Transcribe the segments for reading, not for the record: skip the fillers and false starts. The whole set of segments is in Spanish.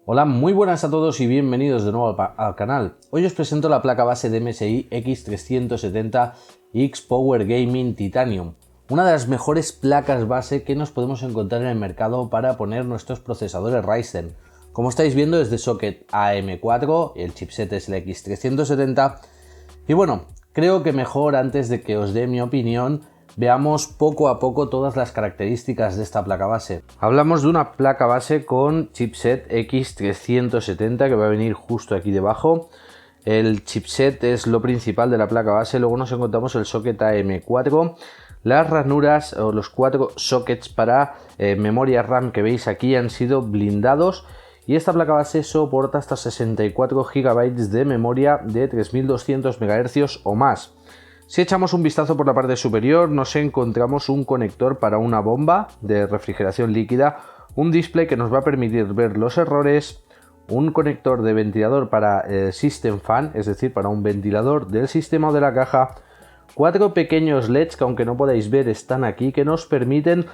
Hola, muy buenas a todos y bienvenidos de nuevo al canal. Hoy os presento la placa base de MSI X370X Power Gaming Titanium, una de las mejores placas base que nos podemos encontrar en el mercado para poner nuestros procesadores Ryzen. Como estáis viendo es de socket AM4, el chipset es el X370 y bueno, creo que mejor antes de que os dé mi opinión veamos poco a poco todas las características de esta placa base. Hablamos de una placa base con chipset X370 que va a venir justo aquí debajo. El chipset es lo principal de la placa base, luego nos encontramos el socket AM4, las ranuras o los 4 sockets para memoria RAM que veis aquí han sido blindados y esta placa base soporta hasta 64 GB de memoria de 3200 MHz o más. Si echamos un vistazo por la parte superior nos encontramos un conector para una bomba de refrigeración líquida, un display que nos va a permitir ver los errores, un conector de ventilador para System Fan, es decir, para un ventilador del sistema o de la caja, 4 pequeños LEDs que aunque no podáis ver están aquí, que nos permiten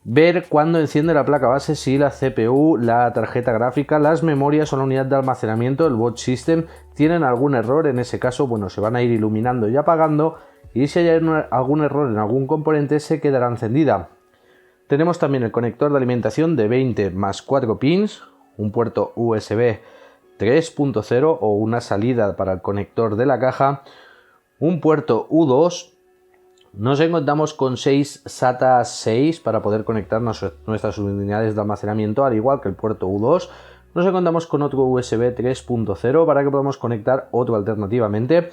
ver cuando enciende la placa base si la CPU, la tarjeta gráfica, las memorias o la unidad de almacenamiento, el boot system, tienen algún error. En ese caso, bueno, se van a ir iluminando y apagando y si hay algún error en algún componente se quedará encendida. Tenemos también el conector de alimentación de 20 más 4 pins, un puerto USB 3.0 o una salida para el conector de la caja, un puerto U2. Nos encontramos con 6 SATA 6 para poder conectar nuestras unidades de almacenamiento, al igual que el puerto U2. Nos encontramos con otro USB 3.0 para que podamos conectar otro alternativamente.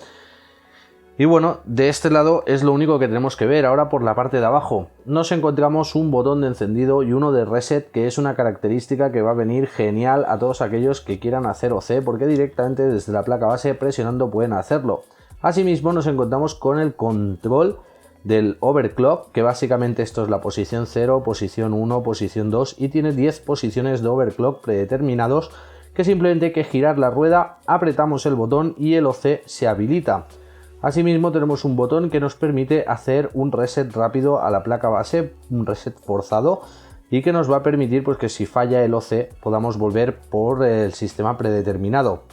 Y bueno, de este lado es lo único que tenemos que ver. Ahora por la parte de abajo nos encontramos un botón de encendido y uno de reset, que es una característica que va a venir genial a todos aquellos que quieran hacer OC, porque directamente desde la placa base presionando pueden hacerlo. Asimismo nos encontramos con el control del overclock, que básicamente esto es la posición 0, posición 1, posición 2 y tiene 10 posiciones de overclock predeterminados que simplemente hay que girar la rueda, apretamos el botón y el OC se habilita. Asimismo tenemos un botón que nos permite hacer un reset rápido a la placa base, un reset forzado, y que nos va a permitir pues que si falla el OC podamos volver por el sistema predeterminado.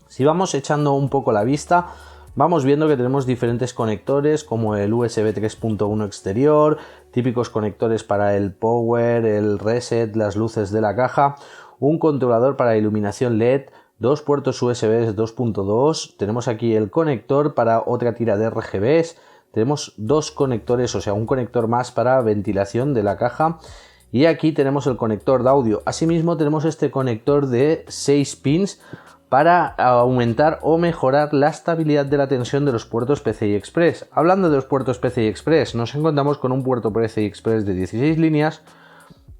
Si vamos echando un poco la vista, vamos viendo que tenemos diferentes conectores como el USB 3.1 exterior, típicos conectores para el power, el reset, las luces de la caja, un controlador para iluminación LED, dos puertos USB 2.2, tenemos aquí el conector para otra tira de RGBs, tenemos dos conectores, o sea, un conector más para ventilación de la caja y aquí tenemos el conector de audio. Asimismo tenemos este conector de 6 pins para aumentar o mejorar la estabilidad de la tensión de los puertos PCI Express. Hablando de los puertos PCI Express, nos encontramos con un puerto PCI Express de 16 líneas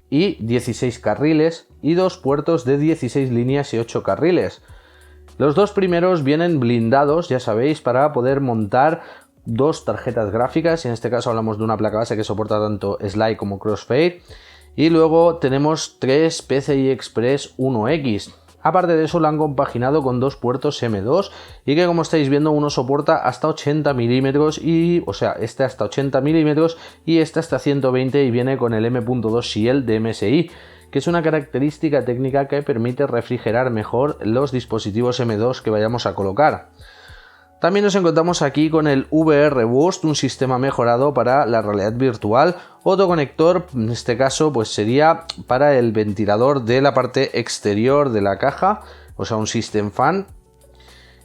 y 16 carriles y dos puertos de 16 líneas y 8 carriles. Los dos primeros vienen blindados, ya sabéis, para poder montar dos tarjetas gráficas. En este caso hablamos de una placa base que soporta tanto Slide como Crossfade. Y luego tenemos 3 PCI Express 1X. Aparte de eso lo han compaginado con dos puertos M2 y que como estáis viendo uno soporta hasta 80 milímetros y, o sea, este hasta 80 milímetros y este hasta 120 y viene con el M.2 Shield de MSI, que es una característica técnica que permite refrigerar mejor los dispositivos M2 que vayamos a colocar. También nos encontramos aquí con el VR Boost, un sistema mejorado para la realidad virtual. Otro conector, en este caso, pues sería para el ventilador de la parte exterior de la caja, o sea, un System Fan.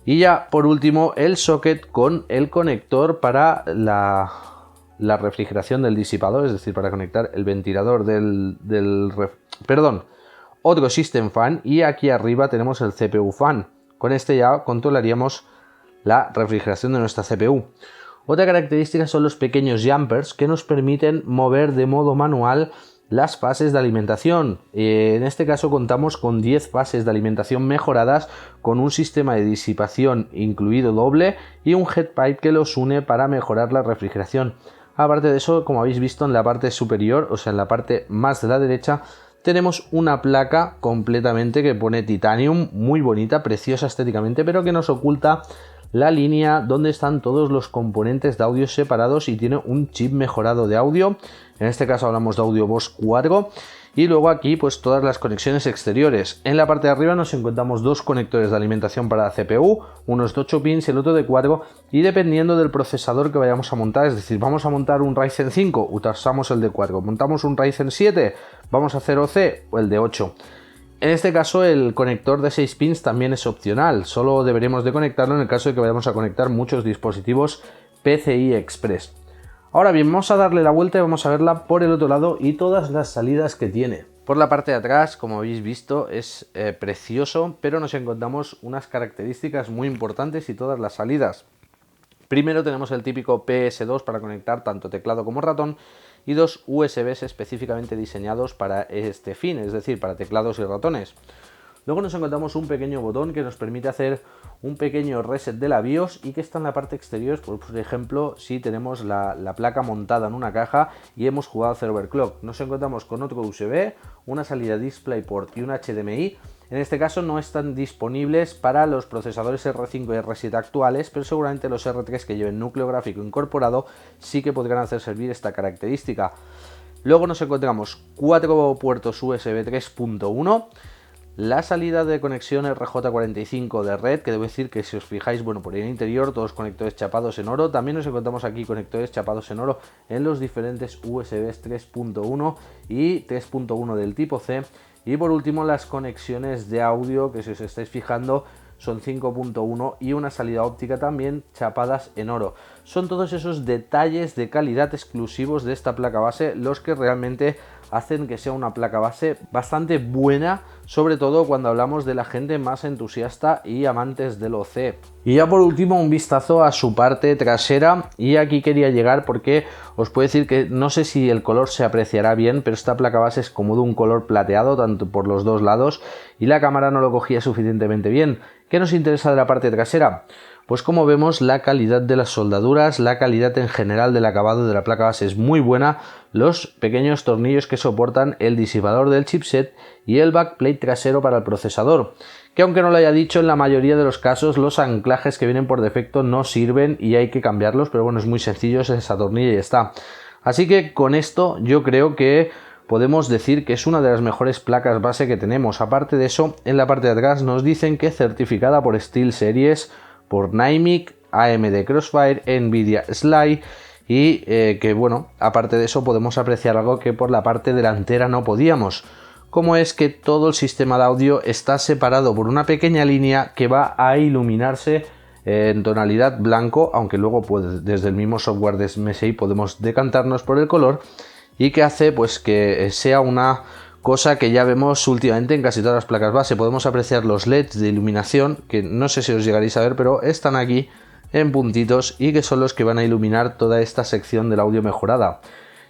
Y ya por último, el socket con el conector para la refrigeración del disipador, es decir, para conectar el ventilador otro System Fan. Y aquí arriba tenemos el CPU Fan. Con este ya controlaríamos la refrigeración de nuestra CPU. Otra característica son los pequeños jumpers que nos permiten mover de modo manual las fases de alimentación. En este caso contamos con 10 fases de alimentación mejoradas con un sistema de disipación incluido doble y un heat pipe que los une para mejorar la refrigeración. Aparte de eso, como habéis visto en la parte superior, o sea en la parte más de la derecha, tenemos una placa completamente que pone Titanium, muy bonita, preciosa estéticamente, pero que nos oculta la línea donde están todos los componentes de audio separados y tiene un chip mejorado de audio. En este caso hablamos de Audio Boss 4 Y luego aquí pues todas las conexiones exteriores. En la parte de arriba nos encontramos dos conectores de alimentación para la CPU, uno es de 8 pins y el otro de 4, y dependiendo del procesador que vayamos a montar, es decir, vamos a montar un Ryzen 5, usamos el de 4, montamos un Ryzen 7, vamos a hacer OC o el de 8. En este caso el conector de 6 pins también es opcional, solo deberemos de conectarlo en el caso de que vayamos a conectar muchos dispositivos PCI Express. Ahora bien, vamos a darle la vuelta y vamos a verla por el otro lado y todas las salidas que tiene. Por la parte de atrás, como habéis visto, es precioso, pero nos encontramos unas características muy importantes y todas las salidas. Primero tenemos el típico PS2 para conectar tanto teclado como ratón y dos USBs específicamente diseñados para este fin, es decir, para teclados y ratones. Luego nos encontramos un pequeño botón que nos permite hacer un pequeño reset de la BIOS y que está en la parte exterior, por ejemplo, si tenemos la placa montada en una caja y hemos jugado a hacer overclock. Nos encontramos con otro USB, una salida DisplayPort y un HDMI. En este caso no están disponibles para los procesadores R5 y R7 actuales, pero seguramente los R3 que lleven núcleo gráfico incorporado sí que podrán hacer servir esta característica. Luego nos encontramos 4 puertos USB 3.1, la salida de conexión RJ45 de red, que debo decir que si os fijáis, bueno, por el interior todos conectores chapados en oro. También nos encontramos aquí conectores chapados en oro en los diferentes USBs 3.1 y 3.1 del tipo C. Y por último las conexiones de audio, que si os estáis fijando son 5.1 y una salida óptica también chapadas en oro. Son todos esos detalles de calidad exclusivos de esta placa base los que realmente hacen que sea una placa base bastante buena, sobre todo cuando hablamos de la gente más entusiasta y amantes del OC. Y ya por último un vistazo a su parte trasera, y aquí quería llegar porque os puedo decir que no sé si el color se apreciará bien, pero esta placa base es como de un color plateado tanto por los dos lados y la cámara no lo cogía suficientemente bien. ¿Qué nos interesa de la parte trasera? Pues como vemos, la calidad de las soldaduras, la calidad en general del acabado de la placa base es muy buena, los pequeños tornillos que soportan el disipador del chipset y el backplate trasero para el procesador, que aunque no lo haya dicho, en la mayoría de los casos los anclajes que vienen por defecto no sirven y hay que cambiarlos, pero bueno, es muy sencillo, se desatornilla y ya está. Así que con esto yo creo que podemos decir que es una de las mejores placas base que tenemos. Aparte de eso, en la parte de atrás nos dicen que certificada por SteelSeries, por Nymic, AMD Crossfire, Nvidia Sly y que bueno, aparte de eso podemos apreciar algo que por la parte delantera no podíamos, como es que todo el sistema de audio está separado por una pequeña línea que va a iluminarse en tonalidad blanco, aunque luego pues, desde el mismo software de MSI podemos decantarnos por el color, y que hace pues que sea una cosa que ya vemos últimamente en casi todas las placas base. Podemos apreciar los LEDs de iluminación, que no sé si os llegaréis a ver, pero están aquí en puntitos y que son los que van a iluminar toda esta sección del audio mejorada.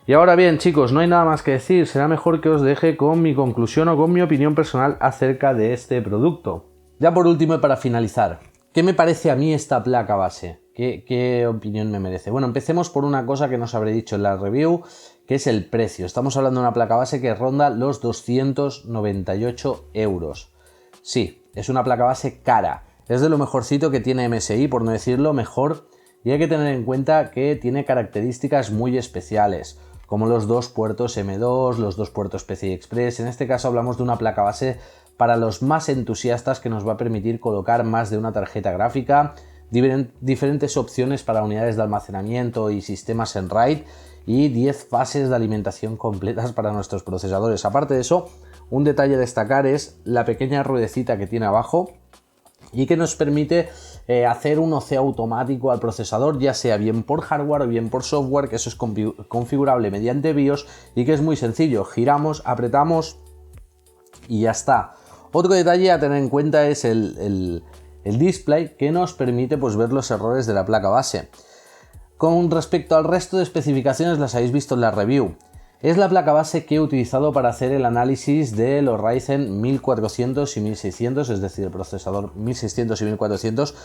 Y ahora bien, chicos, no hay nada más que decir, será mejor que os deje con mi conclusión o con mi opinión personal acerca de este producto. Ya por último y para finalizar, ¿qué me parece a mí esta placa base? ¿Qué opinión me merece? Bueno, empecemos por una cosa que no os habré dicho en la review, que es el precio. Estamos hablando de una placa base que ronda los 298 euros. Sí, es una placa base cara. Es de lo mejorcito que tiene MSI, por no decirlo mejor, y hay que tener en cuenta que tiene características muy especiales, como los dos puertos M2, los dos puertos PCI Express. En este caso hablamos de una placa base para los más entusiastas que nos va a permitir colocar más de una tarjeta gráfica, diferentes opciones para unidades de almacenamiento y sistemas en RAID y 10 fases de alimentación completas para nuestros procesadores. Aparte de eso, un detalle a destacar es la pequeña ruedecita que tiene abajo y que nos permite hacer un OC automático al procesador, ya sea bien por hardware o bien por software, que eso es configurable mediante BIOS y que es muy sencillo. Giramos, apretamos y ya está. Otro detalle a tener en cuenta es el display, que nos permite pues, ver los errores de la placa base. Con respecto al resto de especificaciones las habéis visto en la review. Es la placa base que he utilizado para hacer el análisis de los Ryzen 1400 y 1600, es decir, el procesador 1600 y 1400,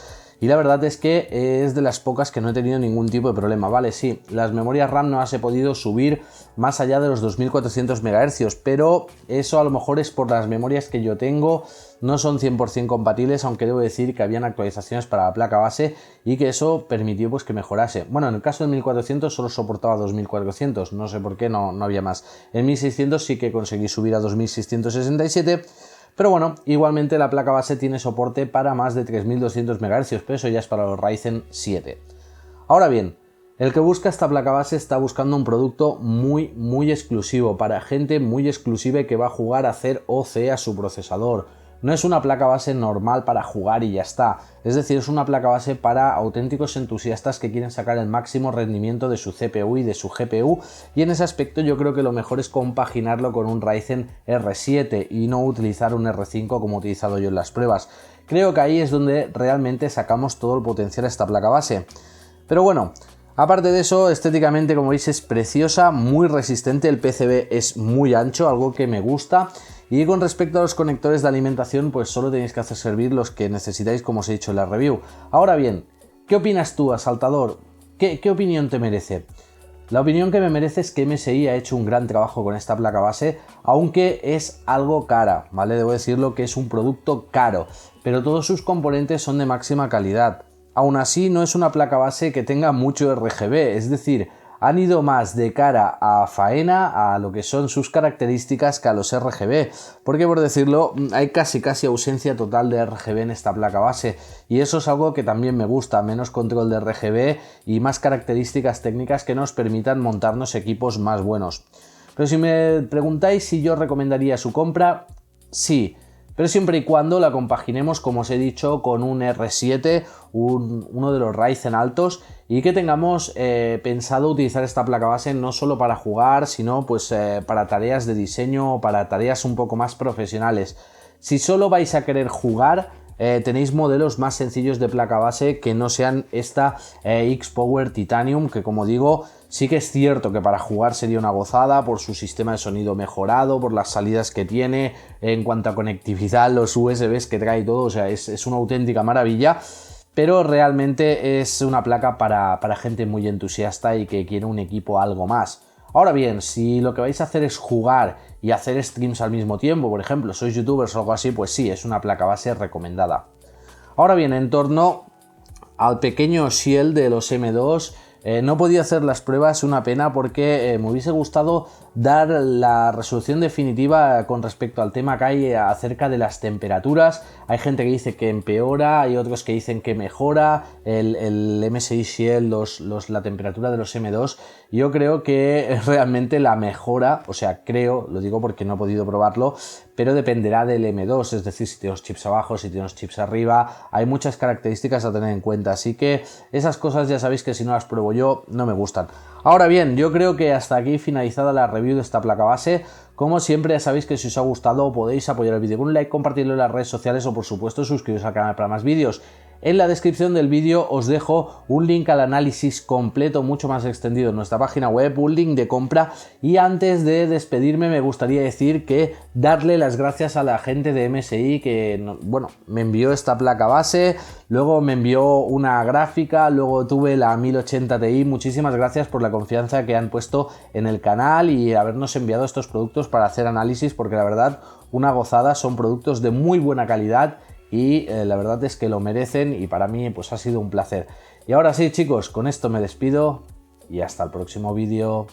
y la verdad es que es de las pocas que no he tenido ningún tipo de problema. Vale, sí, las memorias RAM no las he podido subir más allá de los 2400 MHz, pero eso a lo mejor es por las memorias que yo tengo, no son 100% compatibles, aunque debo decir que habían actualizaciones para la placa base y que eso permitió pues que mejorase. Bueno, en el caso del 1400 solo soportaba 2400, no sé por qué, no había más. En 1600 sí que conseguí subir a 2667, pero bueno, igualmente la placa base tiene soporte para más de 3200 MHz, pero eso ya es para los Ryzen 7. Ahora bien, el que busca esta placa base está buscando un producto muy exclusivo, para gente muy exclusiva que va a jugar a hacer OC a su procesador. No es una placa base normal para jugar y ya está, es decir, es una placa base para auténticos entusiastas que quieren sacar el máximo rendimiento de su CPU y de su GPU, y en ese aspecto yo creo que lo mejor es compaginarlo con un Ryzen R7 y no utilizar un R5 como he utilizado yo en las pruebas. Creo que ahí es donde realmente sacamos todo el potencial a esta placa base. Pero bueno, aparte de eso, estéticamente, como veis, es preciosa, muy resistente, el PCB es muy ancho, algo que me gusta. Y con respecto a los conectores de alimentación, pues solo tenéis que hacer servir los que necesitáis, como os he dicho en la review. Ahora bien, ¿qué opinas tú, asaltador? ¿Qué opinión te merece? La opinión que me merece es que MSI ha hecho un gran trabajo con esta placa base, aunque es algo cara, ¿vale? Debo decirlo que es un producto caro, pero todos sus componentes son de máxima calidad. Aún así, no es una placa base que tenga mucho RGB, es decir, han ido más de cara a faena, a lo que son sus características, que a los RGB, porque por decirlo, hay casi ausencia total de RGB en esta placa base, y eso es algo que también me gusta, menos control de RGB y más características técnicas que nos permitan montarnos equipos más buenos. Pero si me preguntáis si yo recomendaría su compra, sí, pero siempre y cuando la compaginemos, como os he dicho, con un R7, uno de los Ryzen altos, y que tengamos pensado utilizar esta placa base no solo para jugar, sino pues para tareas de diseño o para tareas un poco más profesionales. Si solo vais a querer jugar, tenéis modelos más sencillos de placa base que no sean esta X-Power Titanium, que como digo, sí que es cierto que para jugar sería una gozada por su sistema de sonido mejorado, por las salidas que tiene, en cuanto a conectividad, los USBs que trae y todo, o sea, es una auténtica maravilla, pero realmente es una placa para gente muy entusiasta y que quiere un equipo algo más. Ahora bien, si lo que vais a hacer es jugar y hacer streams al mismo tiempo, por ejemplo, sois youtubers o algo así, pues sí, es una placa base recomendada. Ahora bien, en torno al pequeño Shield de los M2, no podía hacer las pruebas, una pena, porque me hubiese gustado dar la resolución definitiva con respecto al tema que hay acerca de las temperaturas. Hay gente que dice que empeora, hay otros que dicen que mejora el MSI Shield, la temperatura de los M2. Yo creo que realmente la mejora, o sea, creo, lo digo porque no he podido probarlo, pero dependerá del M2, es decir, si tiene los chips abajo, si tiene los chips arriba, hay muchas características a tener en cuenta, así que esas cosas ya sabéis que si no las pruebo yo, no me gustan. Ahora bien, yo creo que hasta aquí finalizada la review de esta placa base. Como siempre, ya sabéis que si os ha gustado podéis apoyar el vídeo con un like, compartirlo en las redes sociales o por supuesto suscribiros al canal para más vídeos. En la descripción del vídeo os dejo un link al análisis completo, mucho más extendido en nuestra página web, un link de compra, y antes de despedirme me gustaría decir que darle las gracias a la gente de MSI que, bueno, me envió esta placa base, luego me envió una gráfica, luego tuve la 1080 Ti, muchísimas gracias por la confianza que han puesto en el canal y habernos enviado estos productos para hacer análisis, porque la verdad, una gozada, son productos de muy buena calidad y la verdad es que lo merecen y para mí pues ha sido un placer. Y ahora sí, chicos, con esto me despido y hasta el próximo vídeo.